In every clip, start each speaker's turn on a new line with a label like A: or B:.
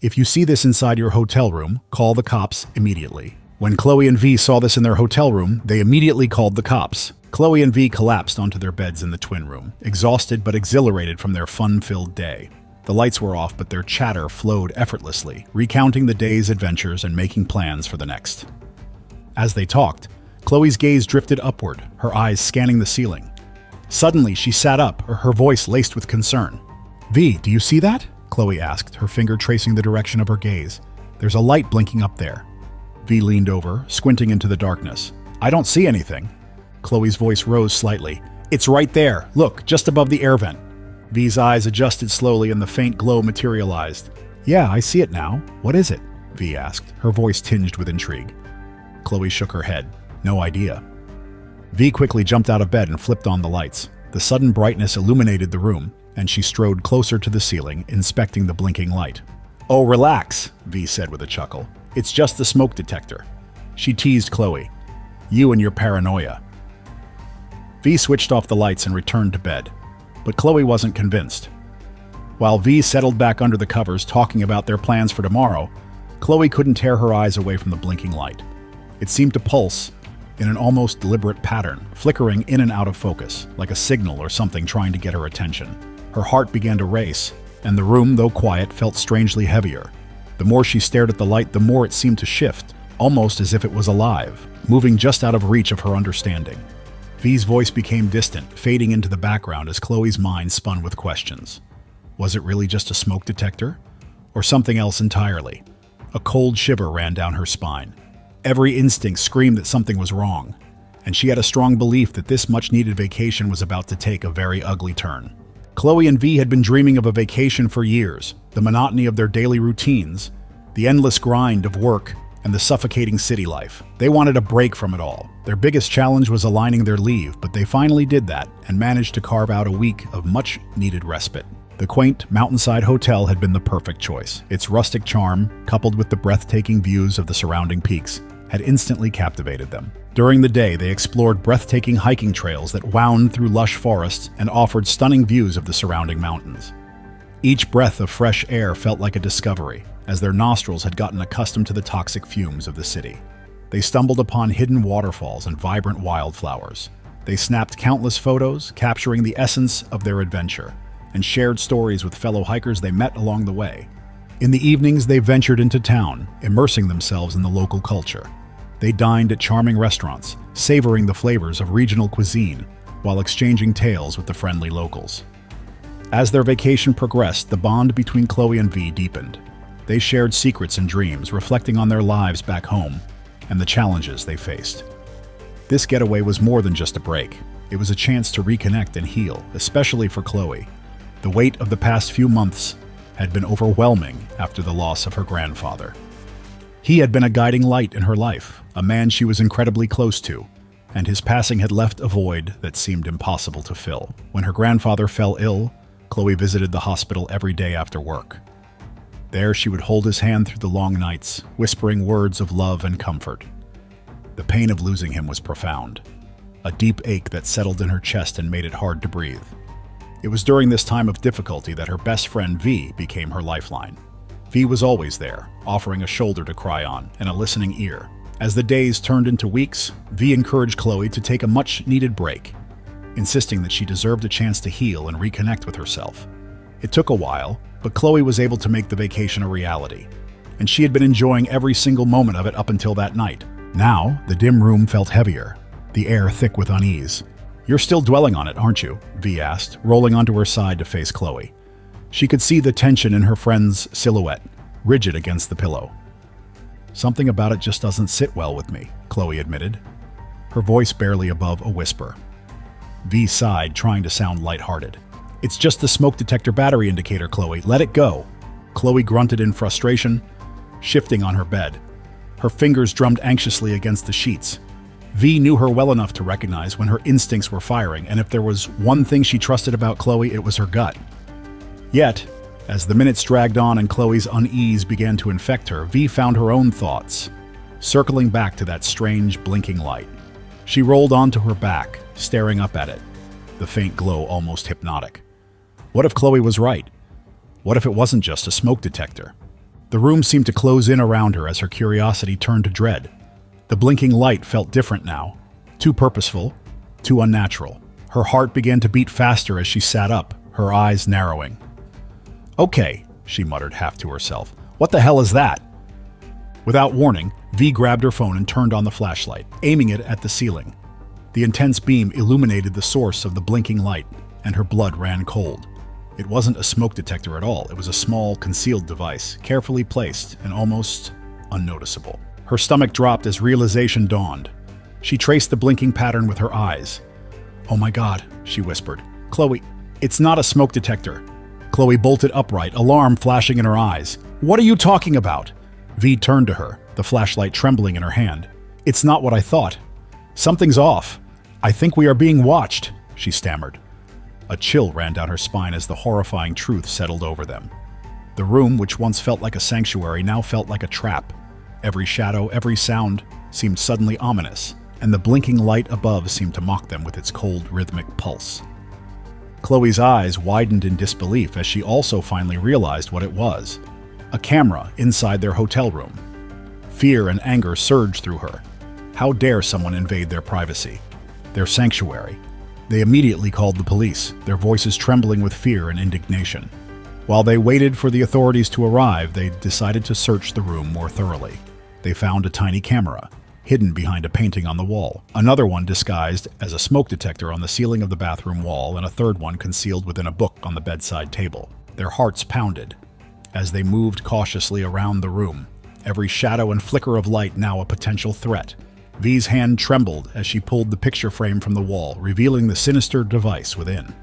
A: If you see this inside your hotel room, call the cops immediately. When Chloe and V saw this in their hotel room, they immediately called the cops. Chloe and V collapsed onto their beds in the twin room, exhausted but exhilarated from their fun-filled day. The lights were off, but their chatter flowed effortlessly, recounting the day's adventures and making plans for the next. As they talked, Chloe's gaze drifted upward, her eyes scanning the ceiling. Suddenly, she sat up, her voice laced with concern. "V, do you see that?" Chloe asked, her finger tracing the direction of her gaze. "There's a light blinking up there." V leaned over, squinting into the darkness. "I don't see anything." Chloe's voice rose slightly. "It's right there. Look, just above the air vent." V's eyes adjusted slowly and the faint glow materialized. "Yeah, I see it now. What is it?" V asked, her voice tinged with intrigue. Chloe shook her head. "No idea." V quickly jumped out of bed and flipped on the lights. The sudden brightness illuminated the room, and she strode closer to the ceiling, inspecting the blinking light. "Oh, relax," V said with a chuckle. "It's just the smoke detector." She teased Chloe. "You and your paranoia." V switched off the lights and returned to bed, but Chloe wasn't convinced. While V settled back under the covers talking about their plans for tomorrow, Chloe couldn't tear her eyes away from the blinking light. It seemed to pulse in an almost deliberate pattern, flickering in and out of focus, like a signal or something trying to get her attention. Her heart began to race, and the room, though quiet, felt strangely heavier. The more she stared at the light, the more it seemed to shift, almost as if it was alive, moving just out of reach of her understanding. V's voice became distant, fading into the background as Chloe's mind spun with questions. Was it really just a smoke detector? Or something else entirely? A cold shiver ran down her spine. Every instinct screamed that something was wrong, and she had a strong belief that this much-needed vacation was about to take a very ugly turn. Chloe and V had been dreaming of a vacation for years, the monotony of their daily routines, the endless grind of work, and the suffocating city life. They wanted a break from it all. Their biggest challenge was aligning their leave, but they finally did that and managed to carve out a week of much-needed respite. The quaint mountainside hotel had been the perfect choice. Its rustic charm, coupled with the breathtaking views of the surrounding peaks, had instantly captivated them. During the day, they explored breathtaking hiking trails that wound through lush forests and offered stunning views of the surrounding mountains. Each breath of fresh air felt like a discovery, as their nostrils had gotten accustomed to the toxic fumes of the city. They stumbled upon hidden waterfalls and vibrant wildflowers. They snapped countless photos, capturing the essence of their adventure, and shared stories with fellow hikers they met along the way. In the evenings, they ventured into town, immersing themselves in the local culture. They dined at charming restaurants, savoring the flavors of regional cuisine, while exchanging tales with the friendly locals. As their vacation progressed, the bond between Chloe and V deepened. They shared secrets and dreams, reflecting on their lives back home and the challenges they faced. This getaway was more than just a break. It was a chance to reconnect and heal, especially for Chloe. The weight of the past few months had been overwhelming after the loss of her grandfather. He had been a guiding light in her life, a man she was incredibly close to, and his passing had left a void that seemed impossible to fill. When her grandfather fell ill, Chloe visited the hospital every day after work. There she would hold his hand through the long nights, whispering words of love and comfort. The pain of losing him was profound, a deep ache that settled in her chest and made it hard to breathe. It was during this time of difficulty that her best friend V became her lifeline. V was always there, offering a shoulder to cry on and a listening ear. As the days turned into weeks, V encouraged Chloe to take a much-needed break, insisting that she deserved a chance to heal and reconnect with herself. It took a while, but Chloe was able to make the vacation a reality, and she had been enjoying every single moment of it up until that night. Now, the dim room felt heavier, the air thick with unease. "You're still dwelling on it, aren't you?" V asked, rolling onto her side to face Chloe. She could see the tension in her friend's silhouette, rigid against the pillow. "Something about it just doesn't sit well with me," Chloe admitted, her voice barely above a whisper. V sighed, trying to sound lighthearted. "It's just the smoke detector battery indicator, Chloe. Let it go." Chloe grunted in frustration, shifting on her bed. Her fingers drummed anxiously against the sheets. V knew her well enough to recognize when her instincts were firing, and if there was one thing she trusted about Chloe, it was her gut. Yet, as the minutes dragged on and Chloe's unease began to infect her, V found her own thoughts, circling back to that strange, blinking light. She rolled onto her back, staring up at it, the faint glow almost hypnotic. What if Chloe was right? What if it wasn't just a smoke detector? The room seemed to close in around her as her curiosity turned to dread. The blinking light felt different now, too purposeful, too unnatural. Her heart began to beat faster as she sat up, her eyes narrowing. "Okay," she muttered half to herself. "What the hell is that?" Without warning, V grabbed her phone and turned on the flashlight, aiming it at the ceiling. The intense beam illuminated the source of the blinking light, and her blood ran cold. It wasn't a smoke detector at all. It was a small, concealed device, carefully placed and almost unnoticeable. Her stomach dropped as realization dawned. She traced the blinking pattern with her eyes. "Oh my God," she whispered. "Chloe, it's not a smoke detector." Chloe bolted upright, alarm flashing in her eyes. "What are you talking about?" V turned to her, the flashlight trembling in her hand. "It's not what I thought. Something's off. I think we are being watched," she stammered. A chill ran down her spine as the horrifying truth settled over them. The room, which once felt like a sanctuary, now felt like a trap. Every shadow, every sound seemed suddenly ominous, and the blinking light above seemed to mock them with its cold, rhythmic pulse. Chloe's eyes widened in disbelief as she also finally realized what it was. A camera inside their hotel room. Fear and anger surged through her. How dare someone invade their privacy, their sanctuary? They immediately called the police, their voices trembling with fear and indignation. While they waited for the authorities to arrive, they decided to search the room more thoroughly. They found a tiny camera, hidden behind a painting on the wall, another one disguised as a smoke detector on the ceiling of the bathroom wall, and a third one concealed within a book on the bedside table. Their hearts pounded as they moved cautiously around the room, every shadow and flicker of light now a potential threat. V's hand trembled as she pulled the picture frame from the wall, revealing the sinister device within.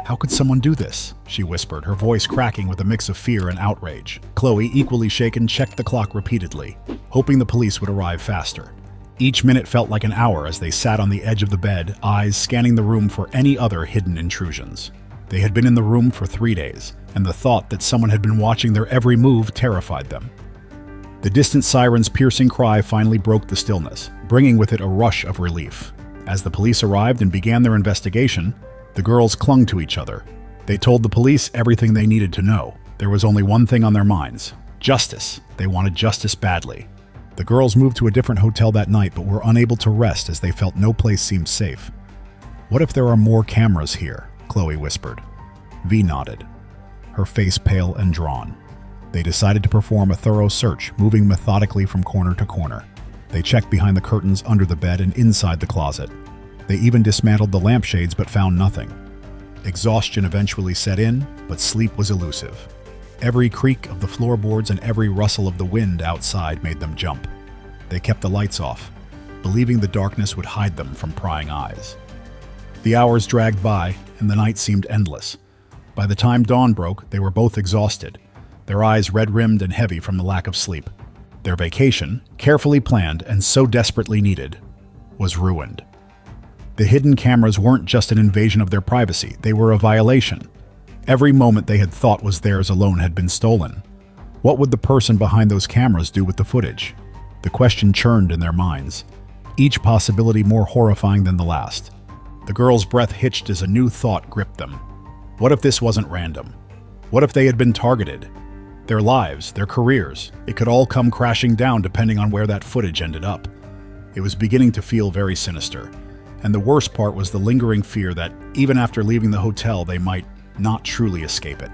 A: "How could someone do this?" she whispered, her voice cracking with a mix of fear and outrage. Chloe, equally shaken, checked the clock repeatedly, hoping the police would arrive faster. Each minute felt like an hour as they sat on the edge of the bed, eyes scanning the room for any other hidden intrusions. They had been in the room for 3 days, and the thought that someone had been watching their every move terrified them. The distant siren's piercing cry finally broke the stillness, bringing with it a rush of relief. As the police arrived and began their investigation, the girls clung to each other. They told the police everything they needed to know. There was only one thing on their minds: justice. They wanted justice badly. The girls moved to a different hotel that night, but were unable to rest as they felt no place seemed safe. "What if there are more cameras here?" Chloe whispered. V nodded, her face pale and drawn. They decided to perform a thorough search, moving methodically from corner to corner. They checked behind the curtains, under the bed, and inside the closet. They even dismantled the lampshades but found nothing. Exhaustion eventually set in, but sleep was elusive. Every creak of the floorboards and every rustle of the wind outside made them jump. They kept the lights off, believing the darkness would hide them from prying eyes. The hours dragged by, and the night seemed endless. By the time dawn broke, they were both exhausted, their eyes red-rimmed and heavy from the lack of sleep. Their vacation, carefully planned and so desperately needed, was ruined. The hidden cameras weren't just an invasion of their privacy, they were a violation. Every moment they had thought was theirs alone had been stolen. What would the person behind those cameras do with the footage? The question churned in their minds, each possibility more horrifying than the last. The girls' breath hitched as a new thought gripped them. What if this wasn't random? What if they had been targeted? Their lives, their careers, it could all come crashing down depending on where that footage ended up. It was beginning to feel very sinister, and the worst part was the lingering fear that, even after leaving the hotel, they might not truly escape it.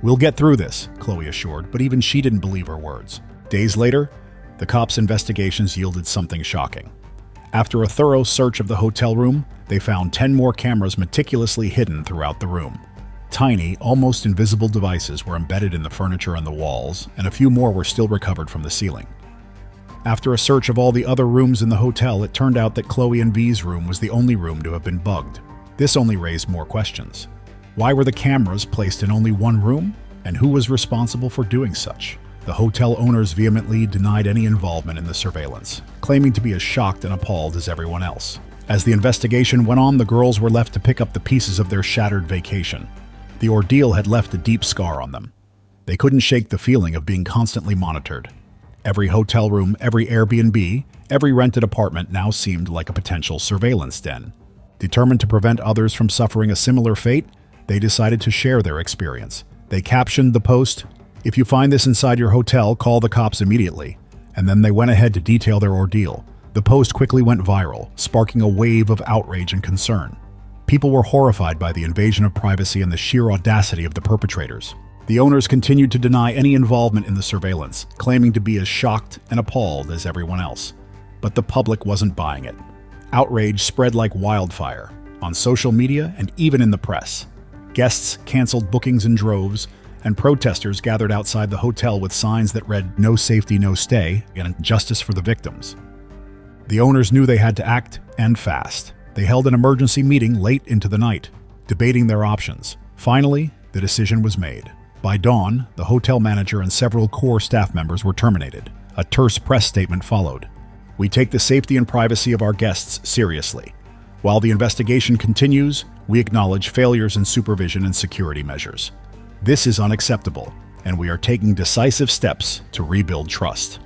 A: "We'll get through this," Chloe assured, but even she didn't believe her words. Days later, the cops' investigations yielded something shocking. After a thorough search of the hotel room, they found 10 more cameras meticulously hidden throughout the room. Tiny, almost invisible devices were embedded in the furniture and the walls, and a few more were still recovered from the ceiling. After a search of all the other rooms in the hotel, it turned out that Chloe and V's room was the only room to have been bugged. This only raised more questions. Why were the cameras placed in only one room? And who was responsible for doing such? The hotel owners vehemently denied any involvement in the surveillance, claiming to be as shocked and appalled as everyone else. As the investigation went on, the girls were left to pick up the pieces of their shattered vacation. The ordeal had left a deep scar on them. They couldn't shake the feeling of being constantly monitored. Every hotel room, every Airbnb, every rented apartment now seemed like a potential surveillance den. Determined to prevent others from suffering a similar fate, they decided to share their experience. They captioned the post, If you find this inside your hotel, call the cops immediately. And then they went ahead to detail their ordeal. The post quickly went viral, sparking a wave of outrage and concern. People were horrified by the invasion of privacy and the sheer audacity of the perpetrators. The owners continued to deny any involvement in the surveillance, claiming to be as shocked and appalled as everyone else. But the public wasn't buying it. Outrage spread like wildfire, on social media and even in the press. Guests canceled bookings in droves, and protesters gathered outside the hotel with signs that read "No safety, no stay" and "Justice for the victims." The owners knew they had to act, and fast. They held an emergency meeting late into the night, debating their options. Finally, the decision was made. By dawn, the hotel manager and several core staff members were terminated. A terse press statement followed. "We take the safety and privacy of our guests seriously. While the investigation continues, we acknowledge failures in supervision and security measures. This is unacceptable, and we are taking decisive steps to rebuild trust."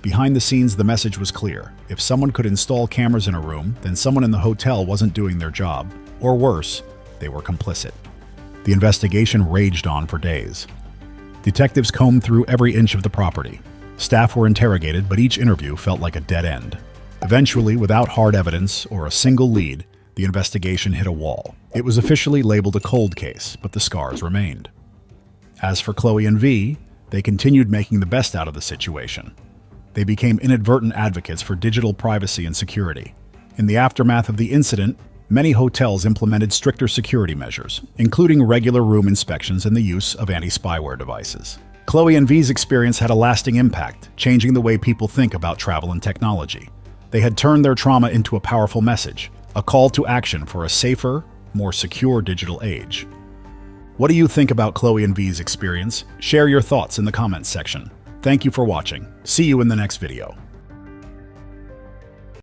A: Behind the scenes, the message was clear. If someone could install cameras in a room, then someone in the hotel wasn't doing their job. Or worse, they were complicit. The investigation raged on for days. Detectives combed through every inch of the property. Staff were interrogated, but each interview felt like a dead end. Eventually, without hard evidence or a single lead, the investigation hit a wall. It was officially labeled a cold case, but the scars remained. As for Chloe and V, they continued making the best out of the situation. They became inadvertent advocates for digital privacy and security. In the aftermath of the incident, many hotels implemented stricter security measures, including regular room inspections and the use of anti-spyware devices. Chloe and V's experience had a lasting impact, changing the way people think about travel and technology. They had turned their trauma into a powerful message, a call to action for a safer, more secure digital age. What do you think about Chloe and V's experience? Share your thoughts in the comments section. Thank you for watching. See you in the next video.